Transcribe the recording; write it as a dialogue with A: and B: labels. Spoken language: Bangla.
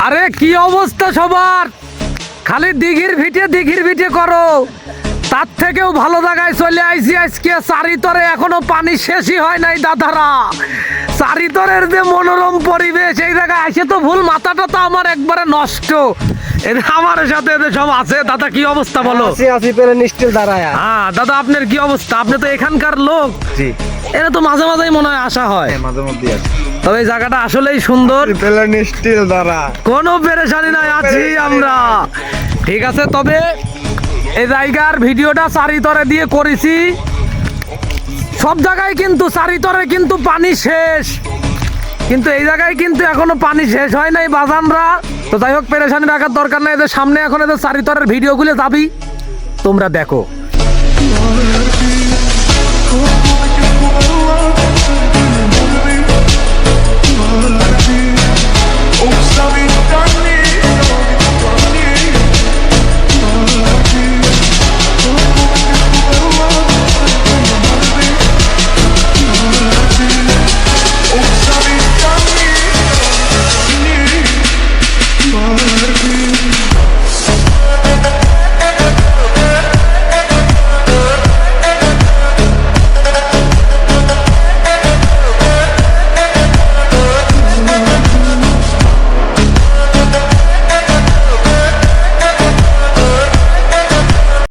A: আরে কি অবস্থা সবার, খালি দিঘির ভিটে করো। তার থেকেও ভালো জায়গায় চলে আইছি আজকে। চারিতরে এখনো পানি শেষই হয় নাই দাদারা। চারিতরের যে মনোরম পরিবেশ, এই জায়গায় আসে তো ভুল মাথাটা তো আমার একবারে নষ্ট। আমার সাথে এদের সব আছে। দাদা কি অবস্থা বলো?
B: আসি পেলে নিশ্চিল দাঁড়ায়।
A: হ্যাঁ দাদা, আপনার কি অবস্থা? আপনি তো এখানকার লোক।
B: জি,
A: এটা তো মাঝে মাঝেই মনে হয় আসা হয়।
B: মাঝে মধ্যে আছে।
A: তবে এই জায়গাটা আসলেই সুন্দর,
B: পেলে নিশ্চিল দাঁড়া।
A: কোনো পেরেশানি নাই, আছি আমরা। ঠিক আছে, তবে এই জায়গার ভিডিওটা চারিতরে দিয়ে করেছি। সব জায়গায় কিন্তু চারিতরে কিন্তু পানি শেষ, কিন্তু এই জায়গায় কিন্তু এখনো পানি শেষ হয় নাই বাজানরা। তো যাই হোক, পেরেশানি রাখার দরকার নাই। এদের সামনে এখন এদের চারিতরের ভিডিওগুলো যাবি, তোমরা দেখো।